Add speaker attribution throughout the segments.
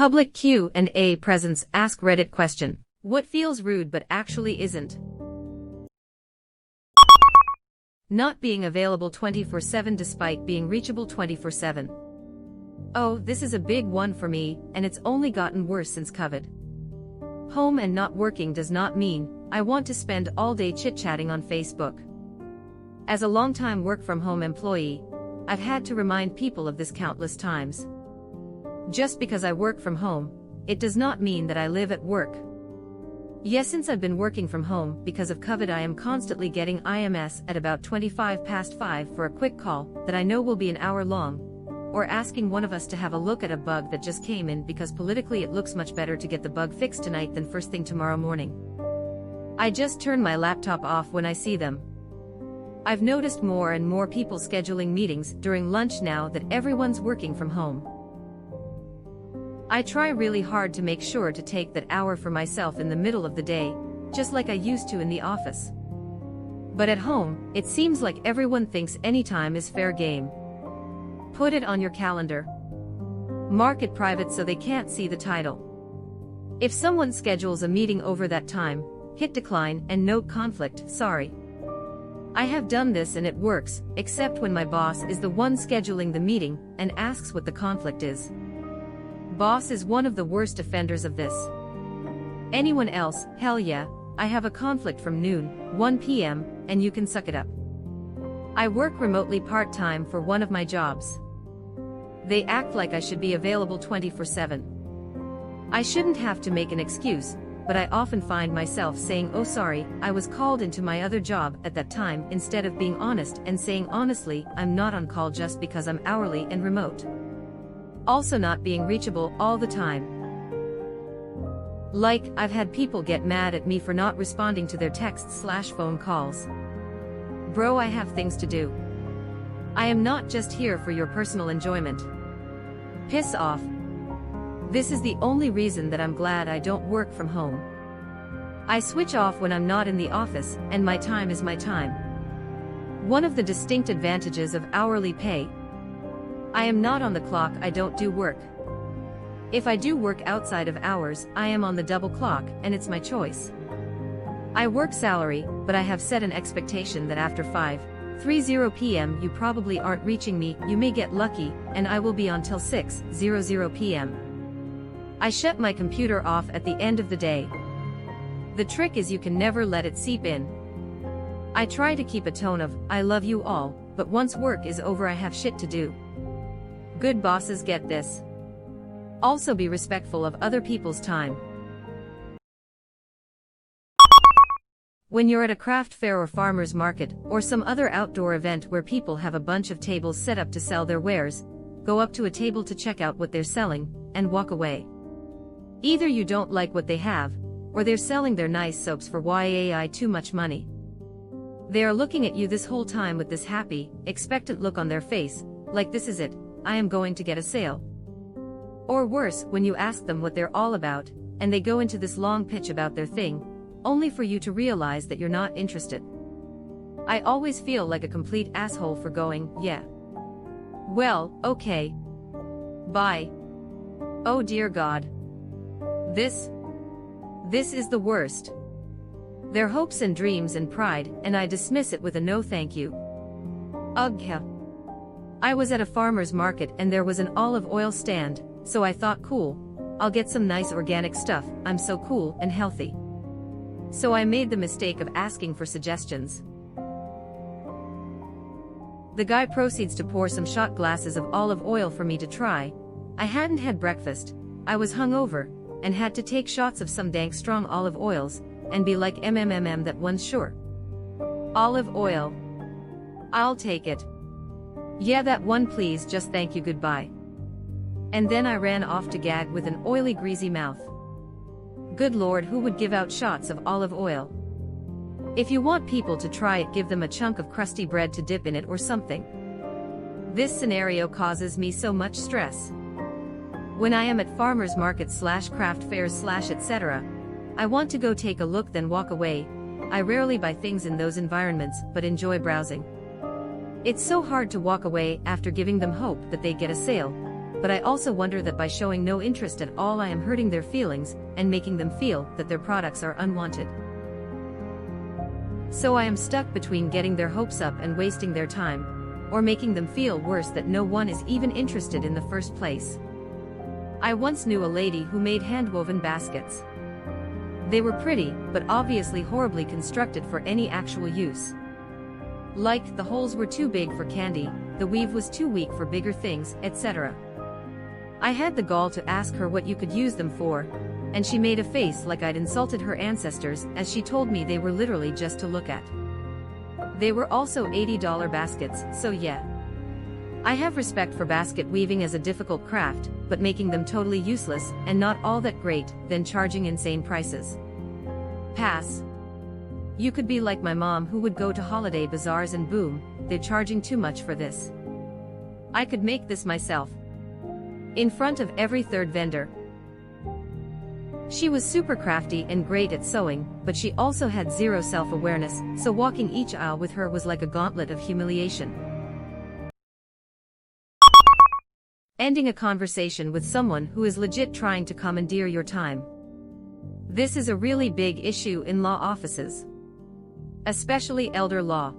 Speaker 1: Public Q&A presents Ask Reddit question. What feels rude but actually isn't? Not being available 24/7 despite being reachable 24/7. Oh, this is a big one for me, and it's only gotten worse since COVID. Home and not working does not mean I want to spend all day chit-chatting on Facebook. As a long-time work-from-home employee, I've had to remind people of this countless times. Just because I work from home, it does not mean that I live at work. Yes, since I've been working from home because of COVID, I am constantly getting IMS at about 5:25 for a quick call that I know will be an hour long, or asking one of us to have a look at a bug that just came in because politically it looks much better to get the bug fixed tonight than first thing tomorrow morning. I just turn my laptop off when I see them. I've noticed more and more people scheduling meetings during lunch now that everyone's working from home. I try really hard to make sure to take that hour for myself in the middle of the day, just like I used to in the office. But at home, it seems like everyone thinks any time is fair game. Put it on your calendar. Mark it private so they can't see the title. If someone schedules a meeting over that time, hit decline and note conflict, sorry. I have done this and it works, except when my boss is the one scheduling the meeting and asks what the conflict is. Boss is one of the worst offenders of this. Anyone else, hell yeah, I have a conflict from noon, 1 p.m., and you can suck it up. I work remotely part-time for one of my jobs. They act like I should be available 24/7. I shouldn't have to make an excuse, but I often find myself saying, oh sorry, I was called into my other job at that time, instead of being honest and saying honestly, I'm not on call just because I'm hourly and remote. Also not being reachable all the time. Like, I've had people get mad at me for not responding to their texts/phone calls. Bro, I have things to do. I am not just here for your personal enjoyment. Piss off. This is the only reason that I'm glad I don't work from home. I switch off when I'm not in the office, and my time is my time. One of the distinct advantages of hourly pay: I am not on the clock, I don't do work. If I do work outside of hours, I am on the double clock, and it's my choice. I work salary, but I have set an expectation that after 5:30 p.m. you probably aren't reaching me, you may get lucky, and I will be on till 6:00 p.m. I shut my computer off at the end of the day. The trick is you can never let it seep in. I try to keep a tone of, I love you all, but once work is over I have shit to do. Good bosses get this. Also be respectful of other people's time. When you're at a craft fair or farmer's market, or some other outdoor event where people have a bunch of tables set up to sell their wares, go up to a table to check out what they're selling, and walk away. Either you don't like what they have, or they're selling their nice soaps for way too much money. They are looking at you this whole time with this happy, expectant look on their face, like this is it, I am going to get a sale. Or worse, when you ask them what they're all about, and they go into this long pitch about their thing, only for you to realize that you're not interested. I always feel like a complete asshole for going, yeah. Well, okay. Bye. Oh dear God. This is the worst. Their hopes and dreams and pride, and I dismiss it with a no thank you. Ugh. I was at a farmer's market and there was an olive oil stand, so I thought cool, I'll get some nice organic stuff, I'm so cool and healthy. So I made the mistake of asking for suggestions. The guy proceeds to pour some shot glasses of olive oil for me to try. I hadn't had breakfast, I was hungover, and had to take shots of some dank strong olive oils, and be like that one's sure. Olive oil. I'll take it. Yeah, that one please, just thank you, goodbye. And then I ran off to gag with an oily greasy mouth. Good Lord, who would give out shots of olive oil? If you want people to try it, give them a chunk of crusty bread to dip in it or something. This scenario causes me so much stress. When I am at farmers markets/craft fairs/etc., I want to go take a look then walk away. I rarely buy things in those environments, but enjoy browsing. It's so hard to walk away after giving them hope that they get a sale, but I also wonder that by showing no interest at all I am hurting their feelings, and making them feel that their products are unwanted. So I am stuck between getting their hopes up and wasting their time, or making them feel worse that no one is even interested in the first place. I once knew a lady who made hand-woven baskets. They were pretty, but obviously horribly constructed for any actual use. Like, the holes were too big for candy, the weave was too weak for bigger things, etc. I had the gall to ask her what you could use them for, and she made a face like I'd insulted her ancestors as she told me they were literally just to look at. They were also $80 baskets, so yeah. I have respect for basket weaving as a difficult craft, but making them totally useless and not all that great, then charging insane prices. Pass. You could be like my mom who would go to holiday bazaars and boom, they're charging too much for this. I could make this myself. In front of every third vendor. She was super crafty and great at sewing, but she also had zero self-awareness, so walking each aisle with her was like a gauntlet of humiliation. Ending a conversation with someone who is legit trying to commandeer your time. This is a really big issue in law offices. Especially elder law.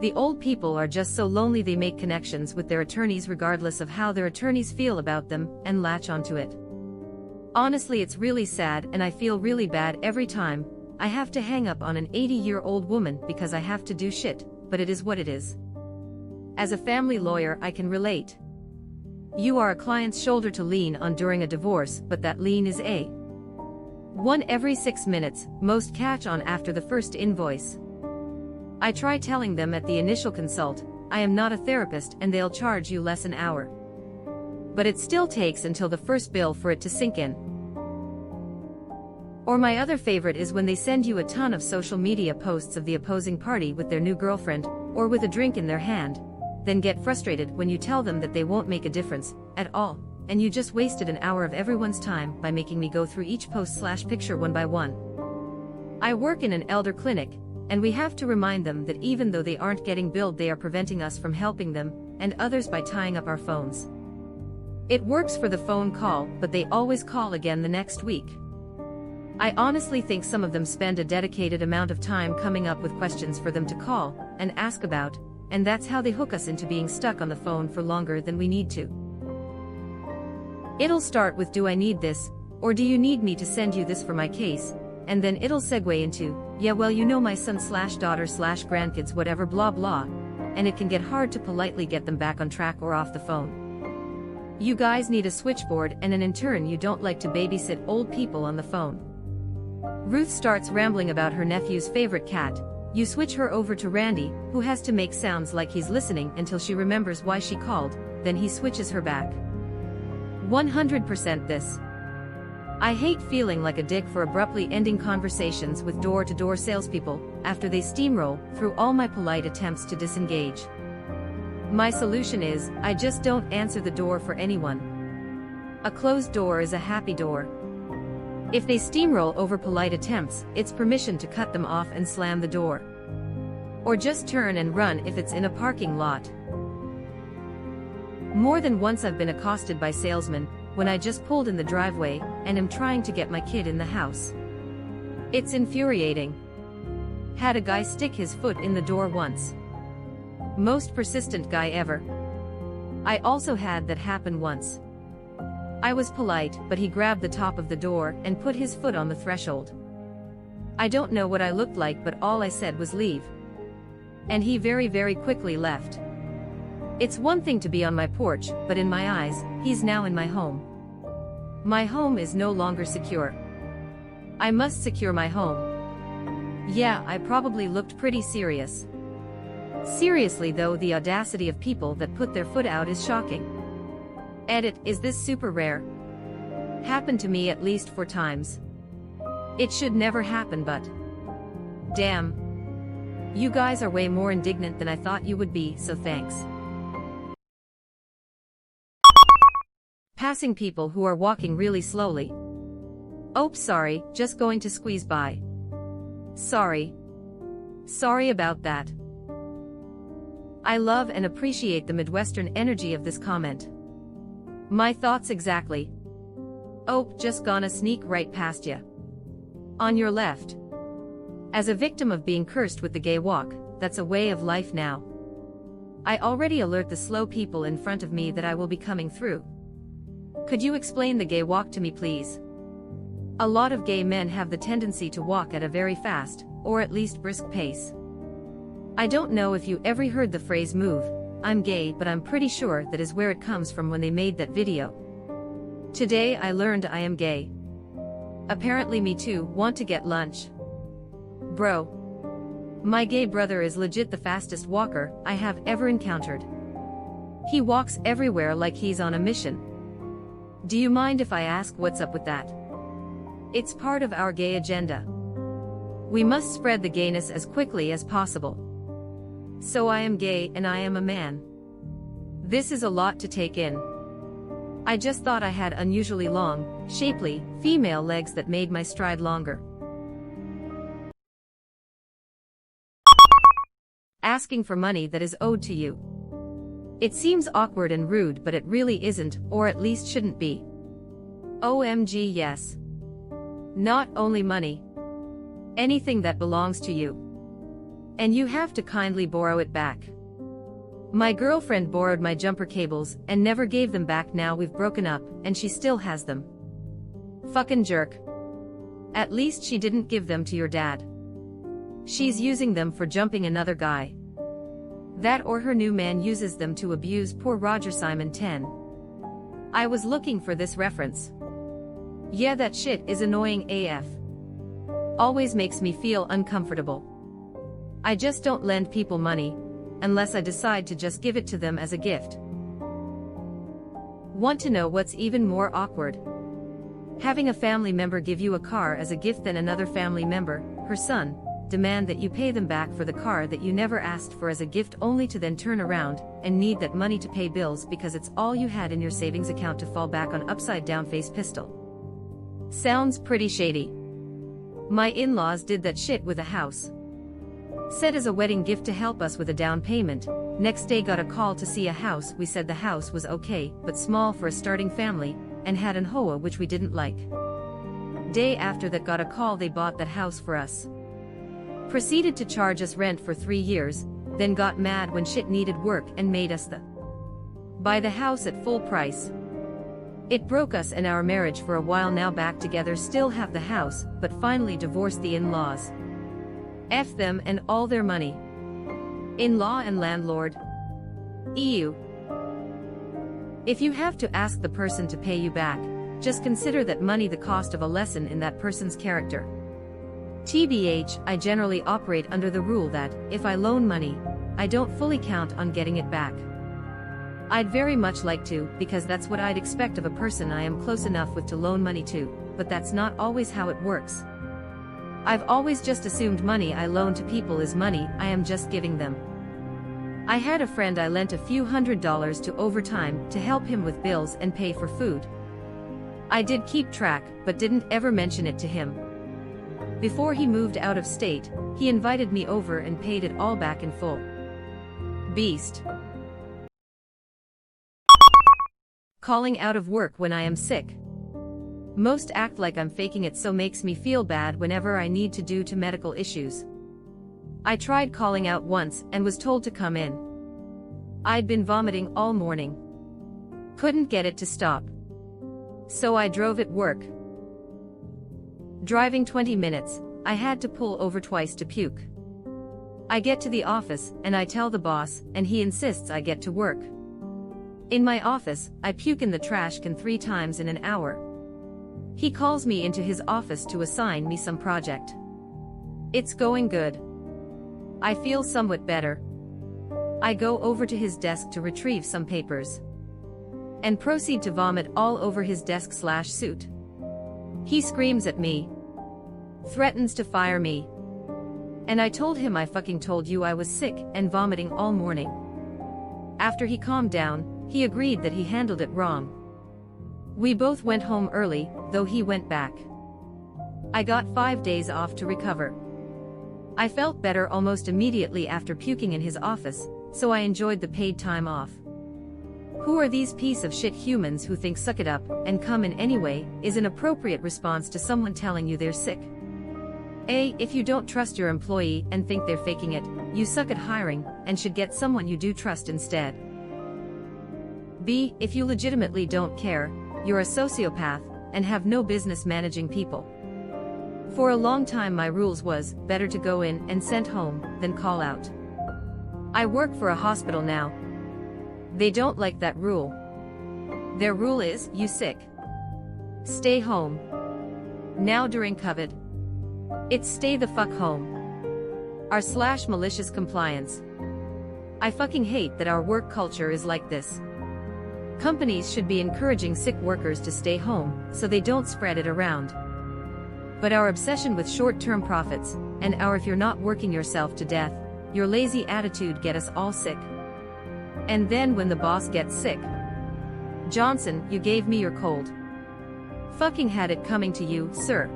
Speaker 1: The old people are just so lonely they make connections with their attorneys regardless of how their attorneys feel about them, and latch onto it. Honestly, it's really sad and I feel really bad every time I have to hang up on an 80-year-old woman because I have to do shit, but it is what it is. As a family lawyer, I can relate. You are a client's shoulder to lean on during a divorce, but that lean is a one every 6 minutes, most catch on after the first invoice. I try telling them at the initial consult, I am not a therapist and they'll charge you less an hour. But it still takes until the first bill for it to sink in. Or my other favorite is when they send you a ton of social media posts of the opposing party with their new girlfriend, or with a drink in their hand, then get frustrated when you tell them that they won't make a difference at all, and you just wasted an hour of everyone's time by making me go through each post/picture one by one. I work in an elder clinic, and we have to remind them that even though they aren't getting billed, they are preventing us from helping them, and others by tying up our phones. It works for the phone call, but they always call again the next week. I honestly think some of them spend a dedicated amount of time coming up with questions for them to call and ask about, and that's how they hook us into being stuck on the phone for longer than we need to. It'll start with, do I need this, or do you need me to send you this for my case, and then it'll segue into, yeah well you know my son/daughter/grandkids whatever blah blah, and it can get hard to politely get them back on track or off the phone. You guys need a switchboard and an intern. You don't like to babysit old people on the phone. Ruth starts rambling about her nephew's favorite cat. You switch her over to Randy, who has to make sounds like he's listening until she remembers why she called, then he switches her back. 100% this. I hate feeling like a dick for abruptly ending conversations with door-to-door salespeople after they steamroll through all my polite attempts to disengage. My solution is, I just don't answer the door for anyone. A closed door is a happy door. If they steamroll over polite attempts, it's permission to cut them off and slam the door. Or just turn and run if it's in a parking lot. More than once I've been accosted by salesmen when I just pulled in the driveway and am trying to get my kid in the house. It's infuriating. Had a guy stick his foot in the door once. Most persistent guy ever. I also had that happen once. I was polite, but he grabbed the top of the door and put his foot on the threshold. I don't know what I looked like, but all I said was leave. And he very, very quickly left. It's one thing to be on my porch, but in my eyes, he's now in my home. My home is no longer secure. I must secure my home. Yeah, I probably looked pretty serious. Seriously though, the audacity of people that put their foot out is shocking. Edit, is this super rare? Happened to me at least 4 times. It should never happen, but damn. You guys are way more indignant than I thought you would be, so thanks. Passing people who are walking really slowly. Oops, sorry, just going to squeeze by. Sorry. Sorry about that. I love and appreciate the Midwestern energy of this comment. My thoughts exactly. Oh, just gonna sneak right past ya. On your left. As a victim of being cursed with the gay walk, that's a way of life now. I already alert the slow people in front of me that I will be coming through. Could you explain the gay walk to me, please? A lot of gay men have the tendency to walk at a very fast, or at least brisk pace. I don't know if you ever heard the phrase move, I'm gay, but I'm pretty sure that is where it comes from when they made that video. Today I learned I am gay. Apparently me too, want to get lunch. Bro. My gay brother is legit the fastest walker I have ever encountered. He walks everywhere like he's on a mission. Do you mind if I ask what's up with that? It's part of our gay agenda. We must spread the gayness as quickly as possible. So I am gay and I am a man. This is a lot to take in. I just thought I had unusually long, shapely, female legs that made my stride longer. Asking for money that is owed to you. It seems awkward and rude, but it really isn't, or at least shouldn't be. OMG, yes. Not only money. Anything that belongs to you. And you have to kindly borrow it back. My girlfriend borrowed my jumper cables and never gave them back. Now we've broken up, and she still has them. Fucking jerk. At least she didn't give them to your dad. She's using them for jumping another guy. That or her new man uses them to abuse poor Roger Simon 10. I was looking for this reference. Yeah, that shit is annoying AF. Always makes me feel uncomfortable. I just don't lend people money, unless I decide to just give it to them as a gift. Want to know what's even more awkward? Having a family member give you a car as a gift, then another family member, her son, demand that you pay them back for the car that you never asked for as a gift, only to then turn around and need that money to pay bills because it's all you had in your savings account to fall back on upside down face pistol. Sounds pretty shady. My in-laws did that shit with a house. Said as a wedding gift to help us with a down payment. Next day got a call to see a house. We said the house was okay, but small for a starting family, and had an hoa which we didn't like. Day after that got a call they bought that house for us. Proceeded to charge us rent for 3 years, then got mad when shit needed work and made us buy the house at full price. It broke us and our marriage for a while. Now back together, still have the house, but finally divorced the in-laws. F them and all their money. In-law and landlord. EU. If you have to ask the person to pay you back, just consider that money the cost of a lesson in that person's character. TBH, I generally operate under the rule that, if I loan money, I don't fully count on getting it back. I'd very much like to, because that's what I'd expect of a person I am close enough with to loan money to, but that's not always how it works. I've always just assumed money I loan to people is money I am just giving them. I had a friend I lent a few $100s to over time to help him with bills and pay for food. I did keep track, but didn't ever mention it to him. Before he moved out of state, he invited me over and paid it all back in full. Beast. Calling out of work when I am sick. Most act like I'm faking it, so makes me feel bad whenever I need to due to medical issues. I tried calling out once and was told to come in. I'd been vomiting all morning. Couldn't get it to stop. So I drove at work. Driving 20 minutes, I had to pull over twice to puke. I get to the office and I tell the boss, and he insists I get to work. In my office, I puke in the trash can 3 times in an hour. He calls me into his office to assign me some project. It's going good. I feel somewhat better. I go over to his desk to retrieve some papers. And proceed to vomit all over his desk/suit. He screams at me. Threatens to fire me. And I told him I fucking told you I was sick and vomiting all morning. After he calmed down, he agreed that he handled it wrong. We both went home early, though he went back. I got 5 days off to recover. I felt better almost immediately after puking in his office, so I enjoyed the paid time off. "Who are these piece of shit humans who think suck it up and come in anyway," is an appropriate response to someone telling you they're sick. A. If you don't trust your employee and think they're faking it, you suck at hiring and should get someone you do trust instead. B. If you legitimately don't care, you're a sociopath and have no business managing people. For a long time my rules was, better to go in and sent home than call out. I work for a hospital now. They don't like that rule. Their rule is, you sick, stay home. Now during COVID, it's stay the fuck home. R/malicious compliance. I fucking hate that our work culture is like this. Companies should be encouraging sick workers to stay home so they don't spread it around. But our obsession with short-term profits, and our if you're not working yourself to death, your lazy attitude get us all sick. And then when the boss gets sick, "Johnson, you gave me your cold." Fucking had it coming to you, sir.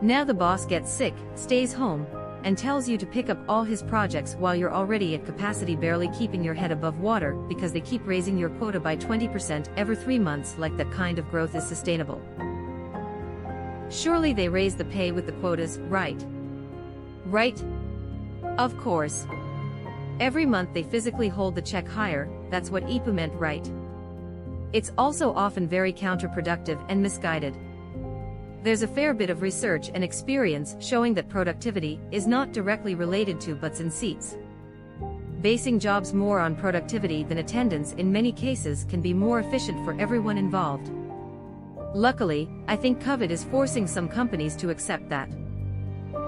Speaker 1: Now the boss gets sick, stays home, and tells you to pick up all his projects while you're already at capacity, barely keeping your head above water because they keep raising your quota by 20% every 3 months, like that kind of growth is sustainable. Surely they raise the pay with the quotas, right? Right? Of course. Every month they physically hold the check higher, that's what EPU meant, right? It's also often very counterproductive and misguided. There's a fair bit of research and experience showing that productivity is not directly related to butts in seats. Basing jobs more on productivity than attendance in many cases can be more efficient for everyone involved. Luckily, I think COVID is forcing some companies to accept that.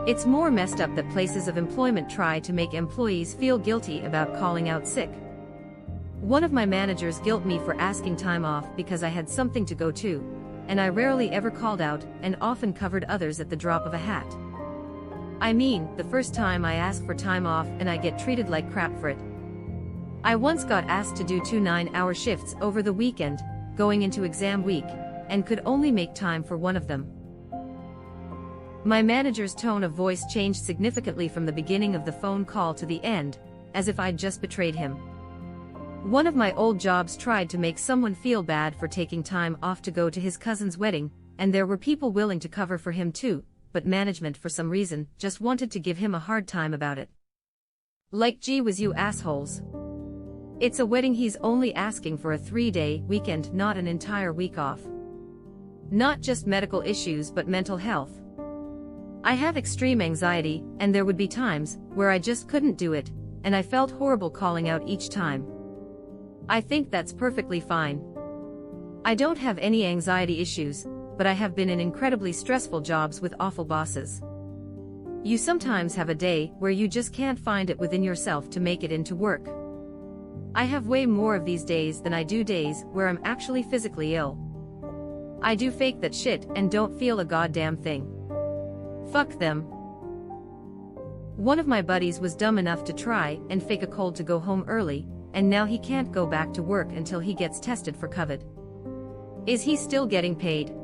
Speaker 1: It's more messed up that places of employment try to make employees feel guilty about calling out sick. One of my managers guilted me for asking time off because I had something to go to, and I rarely ever called out and often covered others at the drop of a hat. I mean, the first time I ask for time off and I get treated like crap for it. I once got asked to do 2 9-hour shifts over the weekend, going into exam week, and could only make time for one of them. My manager's tone of voice changed significantly from the beginning of the phone call to the end, as if I'd just betrayed him. One of my old jobs tried to make someone feel bad for taking time off to go to his cousin's wedding, and there were people willing to cover for him too, but management for some reason just wanted to give him a hard time about it. Like, gee whiz, you assholes. It's a wedding, he's only asking for a 3-day weekend, not an entire week off. Not just medical issues but mental health. I have extreme anxiety, and there would be times where I just couldn't do it, and I felt horrible calling out each time. I think that's perfectly fine. I don't have any anxiety issues, but I have been in incredibly stressful jobs with awful bosses. You sometimes have a day where you just can't find it within yourself to make it into work. I have way more of these days than I do days where I'm actually physically ill. I do fake that shit and don't feel a goddamn thing. Fuck them. One of my buddies was dumb enough to try and fake a cold to go home early, and now he can't go back to work until he gets tested for COVID. Is he still getting paid?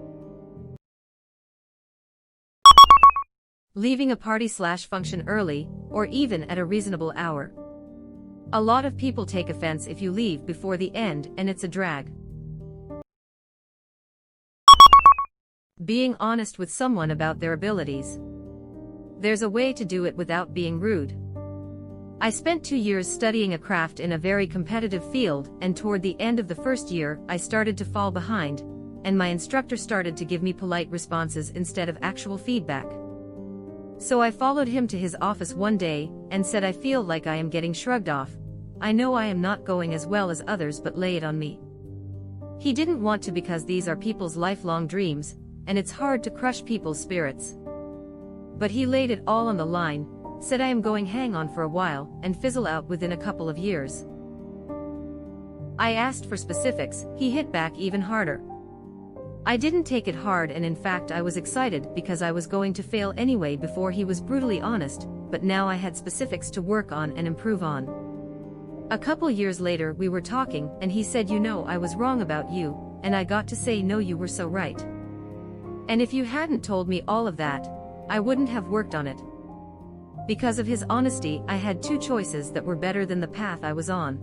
Speaker 1: Leaving a party/function early, or even at a reasonable hour. A lot of people take offense if you leave before the end, and it's a drag. Being honest with someone about their abilities. There's a way to do it without being rude. I spent 2 years studying a craft in a very competitive field, and toward the end of the first year, I started to fall behind, and my instructor started to give me polite responses instead of actual feedback. So I followed him to his office one day, and said, "I feel like I am getting shrugged off. I know I am not going as well as others, but lay it on me." He didn't want to, because these are people's lifelong dreams, and it's hard to crush people's spirits. But he laid it all on the line, said I am going hang on for a while, and fizzle out within a couple of years. I asked for specifics, he hit back even harder. I didn't take it hard, and in fact I was excited because I was going to fail anyway before he was brutally honest, but now I had specifics to work on and improve on. A couple years later we were talking, and he said, "You know, I was wrong about you," and I got to say, "No, you were so right. And if you hadn't told me all of that, I wouldn't have worked on it." Because of his honesty, I had 2 choices that were better than the path I was on.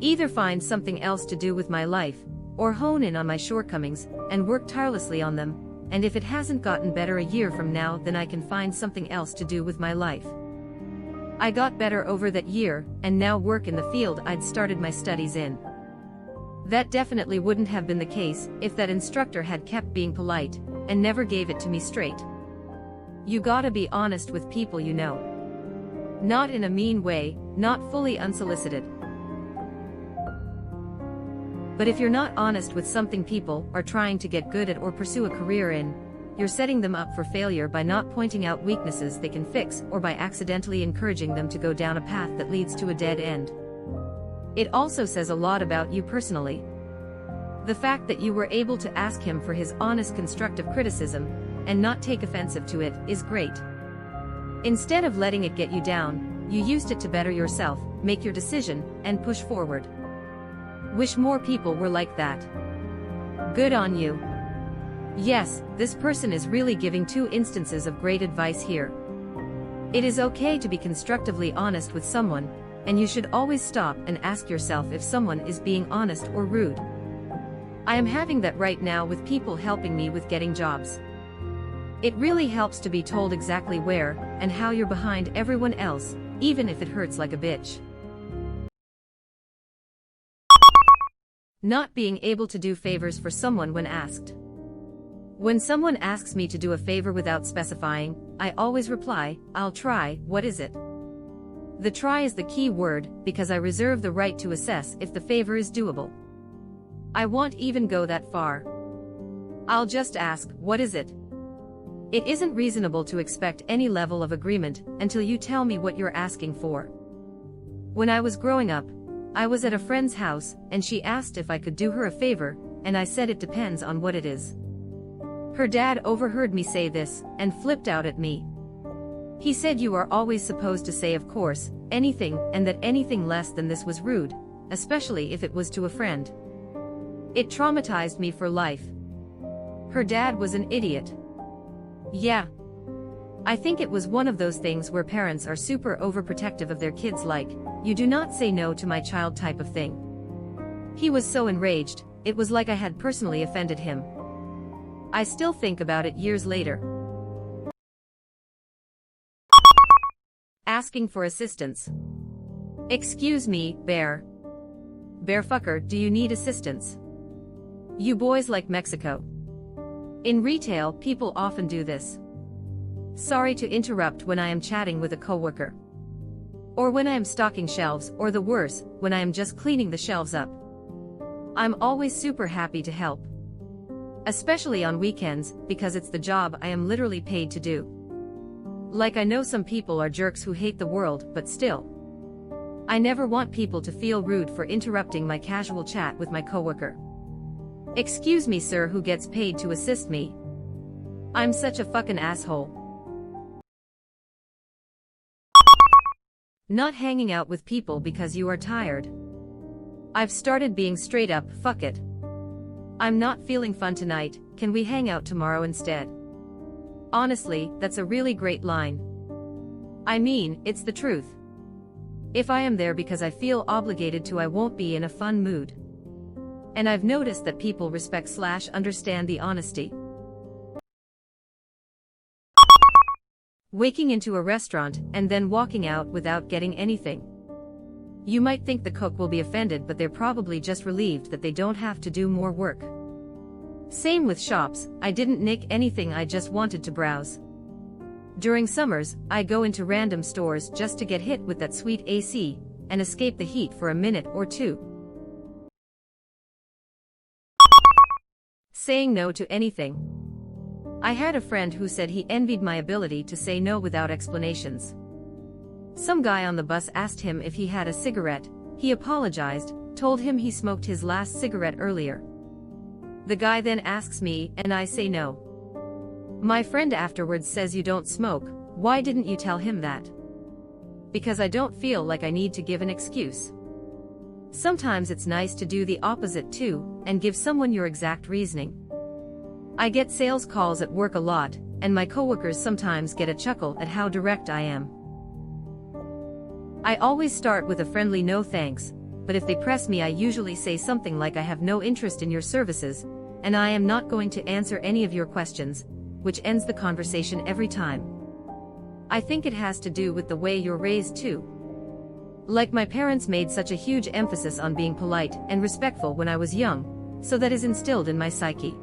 Speaker 1: Either find something else to do with my life, or hone in on my shortcomings, and work tirelessly on them, and if it hasn't gotten better a year from now, then I can find something else to do with my life. I got better over that year, and now work in the field I'd started my studies in. That definitely wouldn't have been the case if that instructor had kept being polite, and never gave it to me straight. You gotta be honest with people you know. Not in a mean way, not fully unsolicited. But if you're not honest with something people are trying to get good at or pursue a career in, you're setting them up for failure by not pointing out weaknesses they can fix or by accidentally encouraging them to go down a path that leads to a dead end. It also says a lot about you personally. The fact that you were able to ask him for his honest constructive criticism, and not take offensive to it, is great. Instead of letting it get you down, you used it to better yourself, make your decision, and push forward. Wish more people were like that. Good on you. Yes, this person is really giving 2 instances of great advice here. It is okay to be constructively honest with someone, and you should always stop and ask yourself if someone is being honest or rude. I am having that right now with people helping me with getting jobs. It really helps to be told exactly where and how you're behind everyone else, even if it hurts like a bitch. Not being able to do favors for someone when asked. When someone asks me to do a favor without specifying, I always reply, "I'll try." What is it? The try is the key word, because I reserve the right to assess if the favor is doable. I won't even go that far. I'll just ask, "What is it?" It isn't reasonable to expect any level of agreement until you tell me what you're asking for. When I was growing up, I was at a friend's house, and she asked if I could do her a favor, and I said it depends on what it is. Her dad overheard me say this, and flipped out at me. He said you are always supposed to say of course, anything, and that anything less than this was rude, especially if it was to a friend. It traumatized me for life. Her dad was an idiot. Yeah. I think it was one of those things where parents are super overprotective of their kids, like, "You do not say no to my child" type of thing. He was so enraged, it was like I had personally offended him. I still think about it years later. Asking for assistance. Excuse me, bear. Bearfucker, do you need assistance? You boys like Mexico. In retail, people often do this. Sorry to interrupt when I am chatting with a coworker. Or when I am stocking shelves, or the worse, when I am just cleaning the shelves up. I'm always super happy to help. Especially on weekends, because it's the job I am literally paid to do. Like, I know some people are jerks who hate the world, but still. I never want people to feel rude for interrupting my casual chat with my coworker. Excuse me, sir, who gets paid to assist me. I'm such a fucking asshole. Not hanging out with people because you are tired. I've started being straight up, fuck it. I'm not feeling fun tonight, can we hang out tomorrow instead? Honestly, that's a really great line. I mean, it's the truth. If I am there because I feel obligated to, I won't be in a fun mood. And I've noticed that people respect/understand the honesty. Waking into a restaurant and then walking out without getting anything. You might think the cook will be offended, but they're probably just relieved that they don't have to do more work. Same with shops, I didn't nick anything, I just wanted to browse. During summers, I go into random stores just to get hit with that sweet AC, and escape the heat for a minute or two. Saying no to anything. I had a friend who said he envied my ability to say no without explanations. Some guy on the bus asked him if he had a cigarette, he apologized, told him he smoked his last cigarette earlier. The guy then asks me, and I say no. My friend afterwards says, "You don't smoke, why didn't you tell him that?" Because I don't feel like I need to give an excuse. Sometimes it's nice to do the opposite too, and give someone your exact reasoning. I get sales calls at work a lot, and my coworkers sometimes get a chuckle at how direct I am. I always start with a friendly "no thanks," but if they press me I usually say something like I have no interest in your services, and I am not going to answer any of your questions, which ends the conversation every time. I think it has to do with the way you're raised too. Like my parents made such a huge emphasis on being polite and respectful when I was young, so that is instilled in my psyche.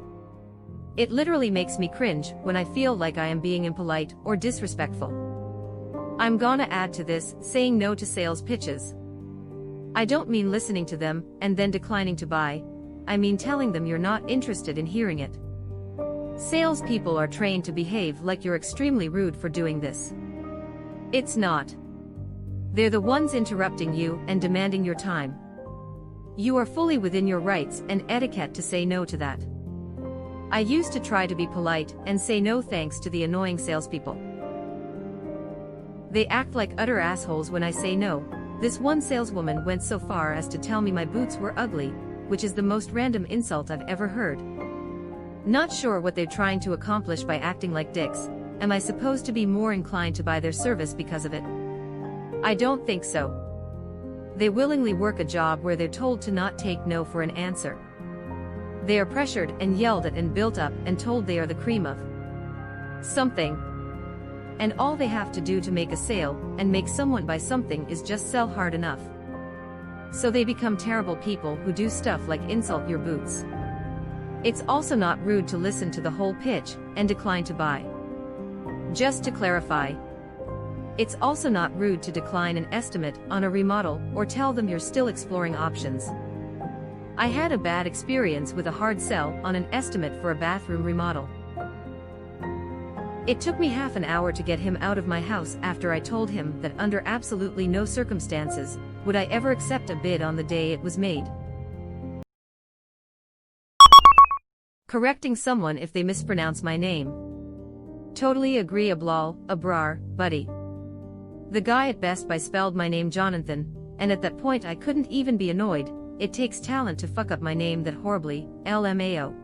Speaker 1: It literally makes me cringe when I feel like I am being impolite or disrespectful. I'm gonna add to this, saying no to sales pitches. I don't mean listening to them and then declining to buy, I mean telling them you're not interested in hearing it. Salespeople are trained to behave like you're extremely rude for doing this. It's not. They're the ones interrupting you and demanding your time. You are fully within your rights and etiquette to say no to that. I used to try to be polite and say no thanks to the annoying salespeople. They act like utter assholes when I say no. This one saleswoman went so far as to tell me my boots were ugly, which is the most random insult I've ever heard. Not sure what they're trying to accomplish by acting like dicks. Am I supposed to be more inclined to buy their service because of it? I don't think so. They willingly work a job where they're told to not take no for an answer. They are pressured and yelled at and built up and told they are the cream of something. And all they have to do to make a sale and make someone buy something is just sell hard enough. So they become terrible people who do stuff like insult your boots. It's also not rude to listen to the whole pitch and decline to buy. Just to clarify, it's also not rude to decline an estimate on a remodel or tell them you're still exploring options. I had a bad experience with a hard sell on an estimate for a bathroom remodel. It took me half an hour to get him out of my house after I told him that under absolutely no circumstances would I ever accept a bid on the day it was made. Correcting someone if they mispronounce my name. Totally agree ablal, abrar, buddy. The guy at Best Buy spelled my name Jonathan, and at that point I couldn't even be annoyed. It takes talent to fuck up my name that horribly, LMAO.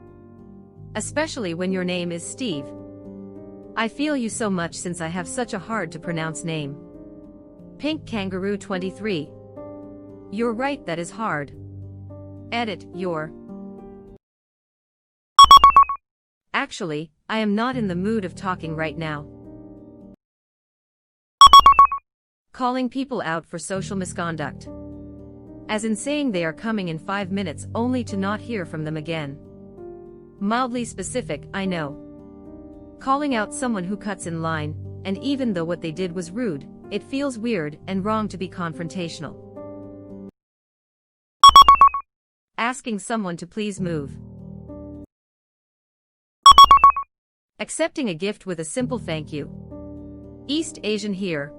Speaker 1: Especially when your name is Steve. I feel you so much since I have such a hard to pronounce name. Pink Kangaroo 23. You're right, that is hard. Edit, your. Actually, I am not in the mood of talking right now. Calling people out for social misconduct. As in saying they are coming in 5 minutes only to not hear from them again. Mildly specific, I know. Calling out someone who cuts in line, and even though what they did was rude, it feels weird and wrong to be confrontational. Asking someone to please move. Accepting a gift with a simple thank you. East Asian here.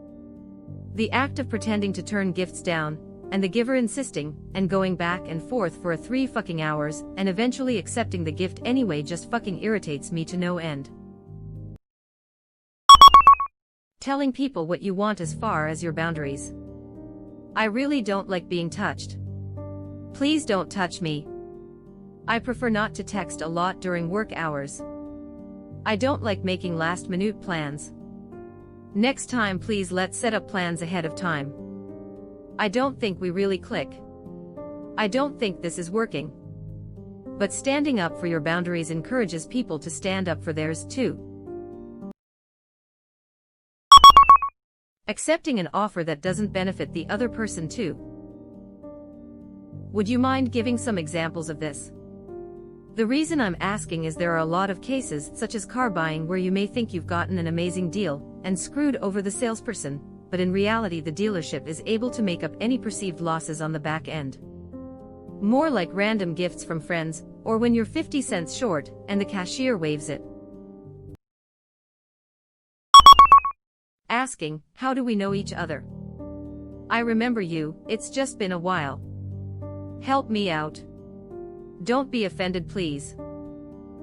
Speaker 1: The act of pretending to turn gifts down, and the giver insisting, and going back and forth for 3 fucking hours, and eventually accepting the gift anyway just fucking irritates me to no end. Telling people what you want as far as your boundaries. I really don't like being touched. Please don't touch me. I prefer not to text a lot during work hours. I don't like making last-minute plans. Next time please let's set up plans ahead of time. I don't think we really click. I don't think this is working. But standing up for your boundaries encourages people to stand up for theirs too. Accepting an offer that doesn't benefit the other person too. Would you mind giving some examples of this? The reason I'm asking is there are a lot of cases such as car buying where you may think you've gotten an amazing deal and screwed over the salesperson, but in reality the dealership is able to make up any perceived losses on the back end. More like random gifts from friends, or when you're 50 cents short and the cashier waives it. Asking, how do we know each other? I remember you, it's just been a while. Help me out. Don't be offended please.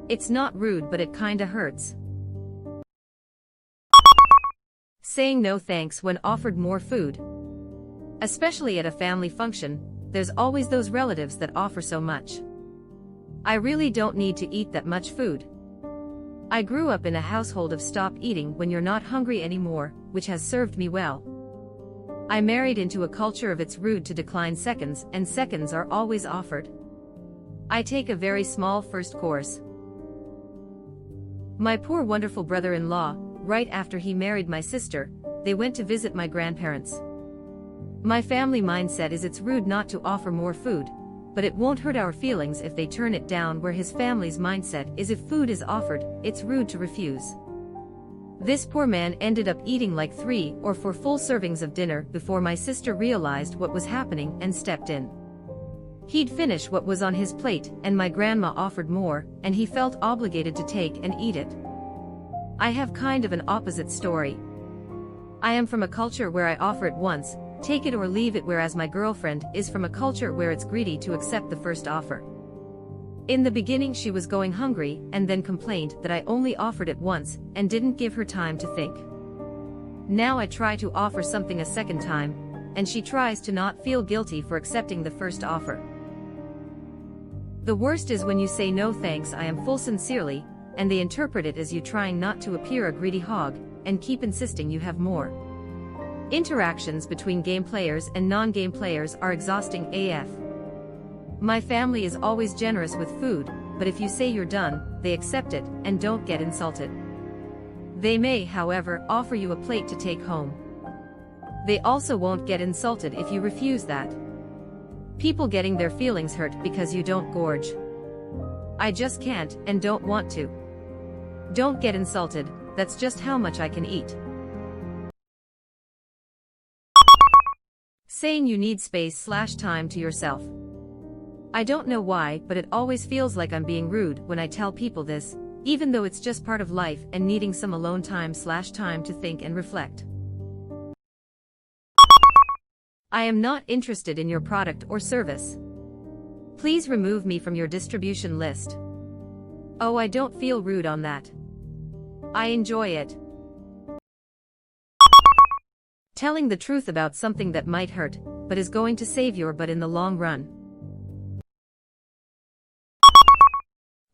Speaker 1: It's not rude but it kinda hurts. Saying no thanks when offered more food. Especially at a family function, there's always those relatives that offer so much. I really don't need to eat that much food. I grew up in a household of stop eating when you're not hungry anymore, which has served me well. I married into a culture of it's rude to decline seconds, and seconds are always offered. I take a very small first course. My poor wonderful brother-in-law, right after he married my sister, they went to visit my grandparents. My family mindset is it's rude not to offer more food, but it won't hurt our feelings if they turn it down, where his family's mindset is if food is offered, it's rude to refuse. This poor man ended up eating like 3 or 4 full servings of dinner before my sister realized what was happening and stepped in. He'd finish what was on his plate, and my grandma offered more, and he felt obligated to take and eat it. I have kind of an opposite story. I am from a culture where I offer it once, take it or leave it, whereas my girlfriend is from a culture where it's greedy to accept the first offer. In the beginning she was going hungry and then complained that I only offered it once and didn't give her time to think. Now I try to offer something a second time, and she tries to not feel guilty for accepting the first offer. The worst is when you say no thanks, I am full sincerely, and they interpret it as you trying not to appear a greedy hog, and keep insisting you have more. Interactions between game players and non-game players are exhausting AF. My family is always generous with food, but if you say you're done, they accept it and don't get insulted. They may, however, offer you a plate to take home. They also won't get insulted if you refuse that. People getting their feelings hurt because you don't gorge. I just can't and don't want to. Don't get insulted, that's just how much I can eat. Saying you need space/time to yourself. I don't know why, but it always feels like I'm being rude when I tell people this, even though it's just part of life and needing some alone time/time to think and reflect. I am not interested in your product or service. Please remove me from your distribution list. Oh, I don't feel rude on that. I enjoy it. Telling the truth about something that might hurt, but is going to save your butt in the long run.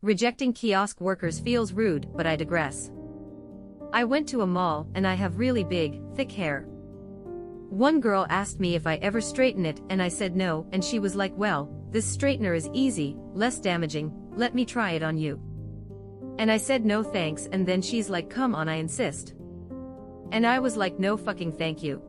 Speaker 1: Rejecting kiosk workers feels rude, but I digress. I went to a mall and I have really big, thick hair. One girl asked me if I ever straighten it and I said no, and she was like, well, this straightener is easy, less damaging, let me try it on you. And I said no thanks, and then she's like, come on, I insist. And I was like, no fucking thank you.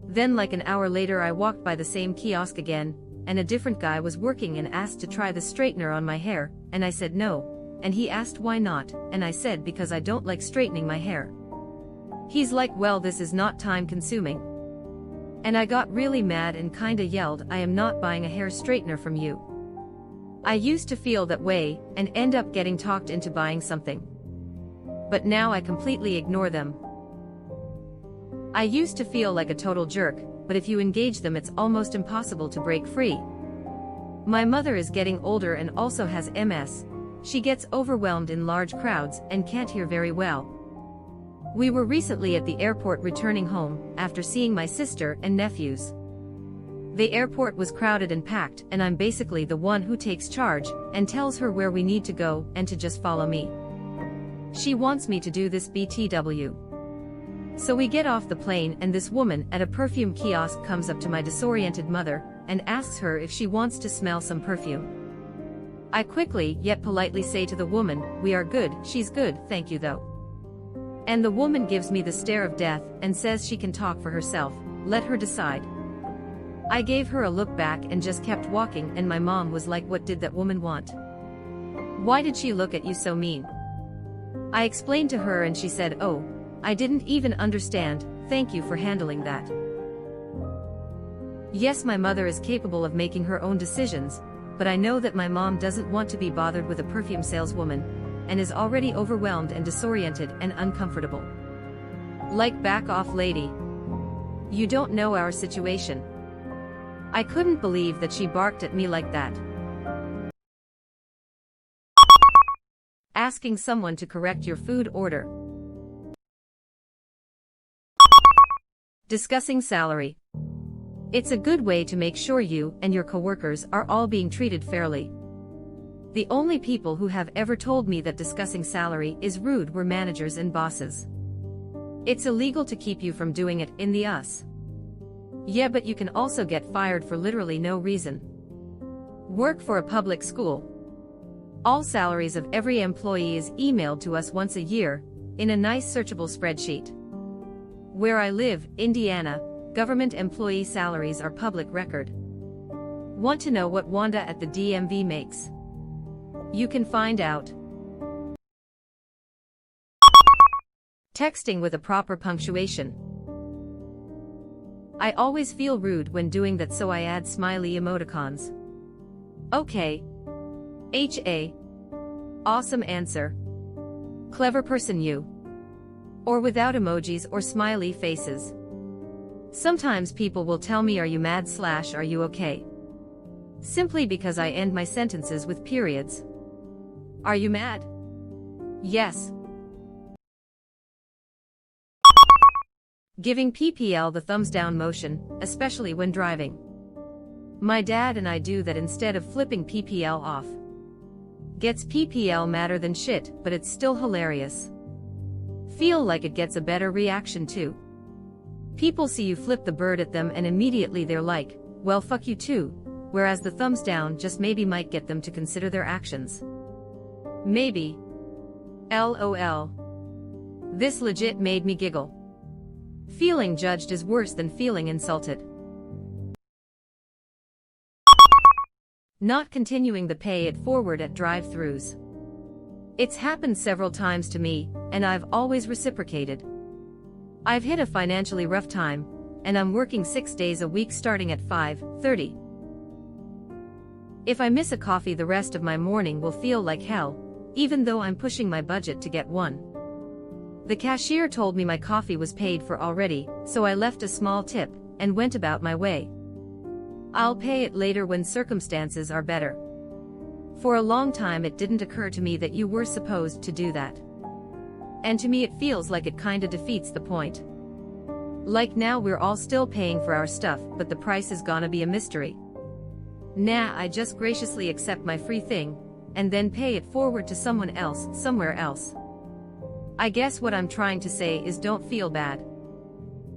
Speaker 1: Then like an hour later I walked by the same kiosk again, and a different guy was working and asked to try the straightener on my hair, and I said no, and he asked why not, and I said because I don't like straightening my hair. He's like, well, this is not time consuming. And I got really mad and kinda yelled, I am not buying a hair straightener from you. I used to feel that way, and end up getting talked into buying something. But now I completely ignore them. I used to feel like a total jerk, but if you engage them it's almost impossible to break free. My mother is getting older and also has MS. She gets overwhelmed in large crowds and can't hear very well. We were recently at the airport returning home, after seeing my sister and nephews. The airport was crowded and packed, and I'm basically the one who takes charge, and tells her where we need to go, and to just follow me. She wants me to do this BTW. So we get off the plane and this woman at a perfume kiosk comes up to my disoriented mother, and asks her if she wants to smell some perfume. I quickly yet politely say to the woman, we are good, she's good, thank you though. And the woman gives me the stare of death, and says she can talk for herself, let her decide. I gave her a look back and just kept walking, and my mom was like, what did that woman want? Why did she look at you so mean? I explained to her and she said, oh, I didn't even understand, thank you for handling that. Yes, my mother is capable of making her own decisions, but I know that my mom doesn't want to be bothered with a perfume saleswoman, and is already overwhelmed and disoriented and uncomfortable. Like, back off, lady. You don't know our situation. I couldn't believe that she barked at me like that. Asking someone to correct your food order. Discussing salary. It's a good way to make sure you and your coworkers are all being treated fairly. The only people who have ever told me that discussing salary is rude were managers and bosses. It's illegal to keep you from doing it in the US. Yeah, but you can also get fired for literally no reason. Work for a public school. All salaries of every employee is emailed to us once a year, in a nice searchable spreadsheet. Where I live, Indiana, government employee salaries are public record. Want to know what Wanda at the DMV makes? You can find out. Texting with a proper punctuation. I always feel rude when doing that, so I add smiley emoticons. Okay. HA. Awesome answer. Clever person you. Or without emojis or smiley faces. Sometimes people will tell me, "Are you mad?" / "Are you okay?" Simply because I end my sentences with periods. Are you mad? Yes. Giving PPL the thumbs down motion, especially when driving. My dad and I do that instead of flipping PPL off. Gets PPL madder than shit, but it's still hilarious. Feel like it gets a better reaction too. People see you flip the bird at them and immediately they're like, "Well, fuck you too," whereas the thumbs down just maybe might get them to consider their actions. Maybe. LOL. This legit made me giggle. Feeling judged is worse than feeling insulted. Not continuing the pay it forward at drive-thrus. It's happened several times to me, and I've always reciprocated. I've hit a financially rough time, and I'm working 6 days a week starting at 5:30. If I miss a coffee, the rest of my morning will feel like hell, even though I'm pushing my budget to get one. The cashier told me my coffee was paid for already, so I left a small tip and went about my way. I'll pay it later when circumstances are better. For a long time it didn't occur to me that you were supposed to do that. And to me it feels like it kinda defeats the point. Like now we're all still paying for our stuff, but the price is gonna be a mystery. Nah, I just graciously accept my free thing, and then pay it forward to someone else, somewhere else. I guess what I'm trying to say is don't feel bad.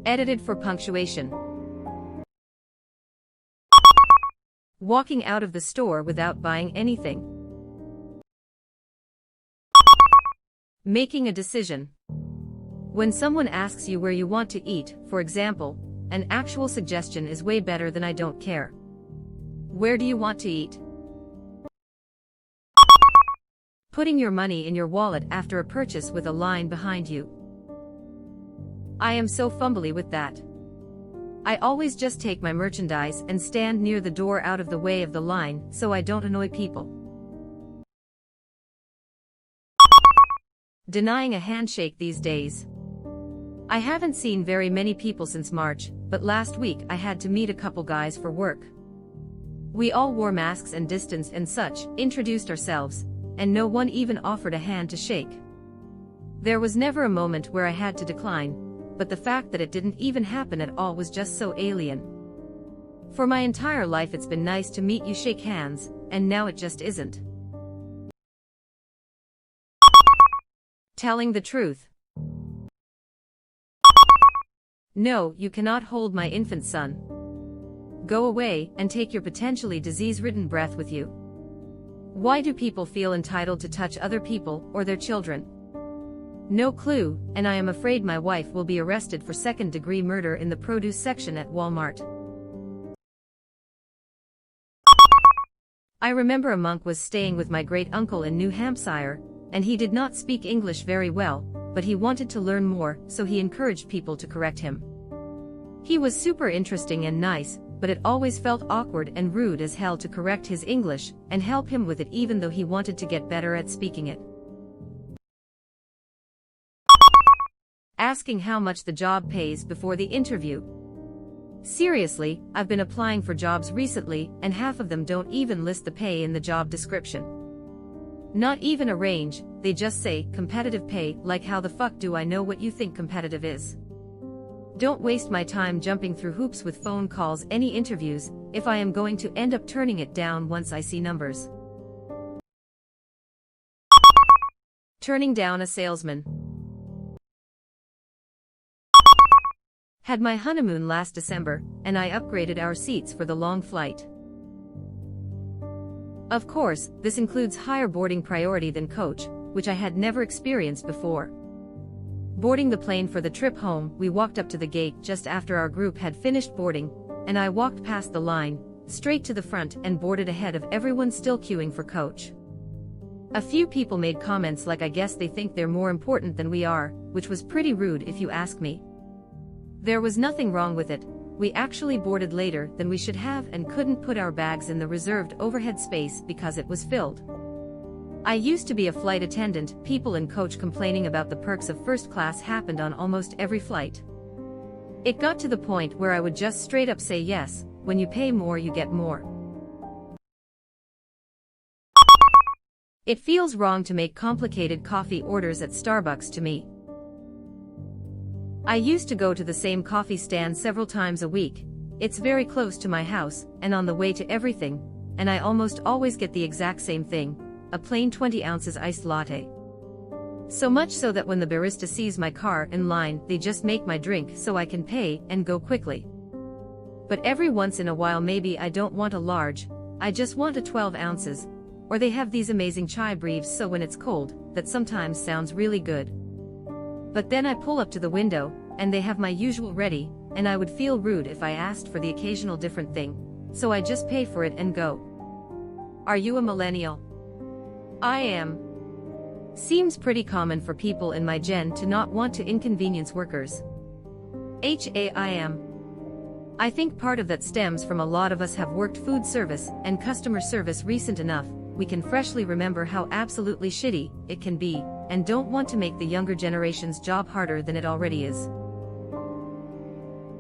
Speaker 1: Edited for punctuation. Walking out of the store without buying anything. Making a decision. When someone asks you where you want to eat, for example, an actual suggestion is way better than "I don't care." Where do you want to eat? Putting your money in your wallet after a purchase with a line behind you. I am so fumbly with that. I always just take my merchandise and stand near the door out of the way of the line so I don't annoy people. Denying a handshake these days. I haven't seen very many people since March, but last week I had to meet a couple guys for work. We all wore masks and distanced and such, introduced ourselves, and no one even offered a hand to shake. There was never a moment where I had to decline, but the fact that it didn't even happen at all was just so alien. For my entire life it's been nice to meet you, shake hands, and now it just isn't. Telling the truth. No, you cannot hold my infant son. Go away and take your potentially disease-ridden breath with you. Why do people feel entitled to touch other people or their children? No clue, and I am afraid my wife will be arrested for second-degree murder in the produce section at Walmart. I remember a monk was staying with my great-uncle in New Hampshire, and he did not speak English very well, but he wanted to learn more, so he encouraged people to correct him. He was super interesting and nice, but it always felt awkward and rude as hell to correct his English and help him with it even though he wanted to get better at speaking it. Asking how much the job pays before the interview. Seriously, I've been applying for jobs recently and half of them don't even list the pay in the job description. Not even a range, they just say, competitive pay, like how the fuck do I know what you think competitive is? Don't waste my time jumping through hoops with phone calls, any interviews, if I am going to end up turning it down once I see numbers. Turning down a salesman. Had my honeymoon last December, and I upgraded our seats for the long flight. Of course, this includes higher boarding priority than coach, which I had never experienced before. Boarding the plane for the trip home, we walked up to the gate just after our group had finished boarding, and I walked past the line, straight to the front and boarded ahead of everyone still queuing for coach. A few people made comments like I guess they think they're more important than we are, which was pretty rude if you ask me. There was nothing wrong with it. We actually boarded later than we should have and couldn't put our bags in the reserved overhead space because it was filled. I used to be a flight attendant. People in coach complaining about the perks of first class happened on almost every flight. It got to the point where I would just straight up say yes, when you pay more you get more. It feels wrong to make complicated coffee orders at Starbucks to me. I used to go to the same coffee stand several times a week. It's very close to my house, and on the way to everything, and I almost always get the exact same thing, a plain 20 ounces iced latte. So much so that when the barista sees my car in line, they just make my drink so I can pay and go quickly. But every once in a while maybe I don't want a large, I just want a 12 ounces, or they have these amazing chai briefs so when it's cold, that sometimes sounds really good. But then I pull up to the window, and they have my usual ready, and I would feel rude if I asked for the occasional different thing, so I just pay for it and go. Are you a millennial? I am. Seems pretty common for people in my gen to not want to inconvenience workers. HAIM. I think part of that stems from a lot of us have worked food service and customer service recent enough, we can freshly remember how absolutely shitty it can be, and don't want to make the younger generation's job harder than it already is.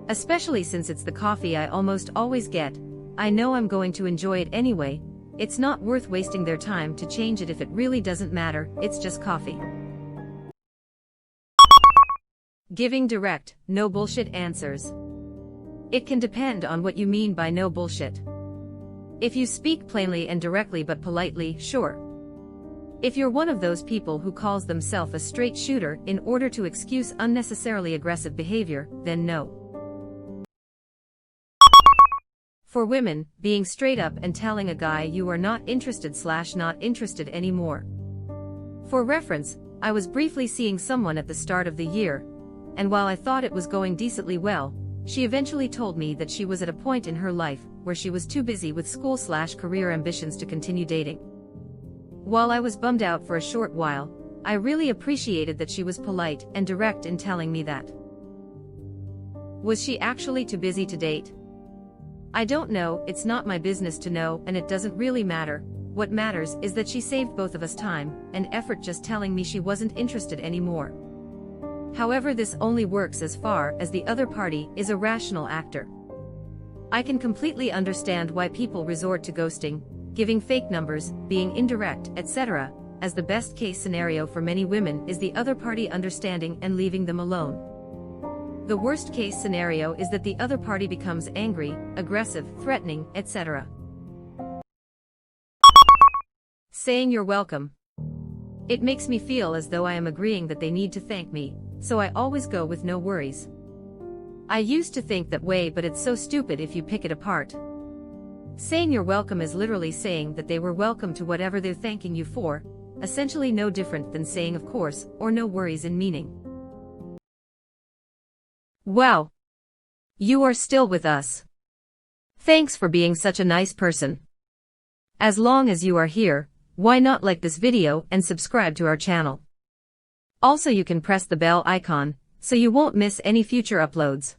Speaker 1: Especially since it's the coffee I almost always get, I know I'm going to enjoy it anyway, it's not worth wasting their time to change it if it really doesn't matter, it's just coffee. Giving direct, no bullshit answers. It can depend on what you mean by no bullshit. If you speak plainly and directly but politely, sure. If you're one of those people who calls themselves a straight shooter in order to excuse unnecessarily aggressive behavior, then no. For women, being straight up and telling a guy you are not interested/not interested anymore. For reference, I was briefly seeing someone at the start of the year, and while I thought it was going decently well, she eventually told me that she was at a point in her life where she was too busy with school/career ambitions to continue dating. While I was bummed out for a short while, I really appreciated that she was polite and direct in telling me that. Was she actually too busy to date? I don't know, it's not my business to know, and it doesn't really matter. What matters is that she saved both of us time and effort just telling me she wasn't interested anymore. However, this only works as far as the other party is a rational actor. I can completely understand why people resort to ghosting, giving fake numbers, being indirect, etc., as the best case scenario for many women is the other party understanding and leaving them alone. The worst case scenario is that the other party becomes angry, aggressive, threatening, etc. Saying you're welcome. It makes me feel as though I am agreeing that they need to thank me, so I always go with no worries. I used to think that way, but it's so stupid if you pick it apart. Saying you're welcome is literally saying that they were welcome to whatever they're thanking you for, essentially no different than saying of course or no worries in meaning. Wow! You are still with us. Thanks for being such a nice person. As long as you are here, why not like this video and subscribe to our channel? Also, you can press the bell icon, so you won't miss any future uploads.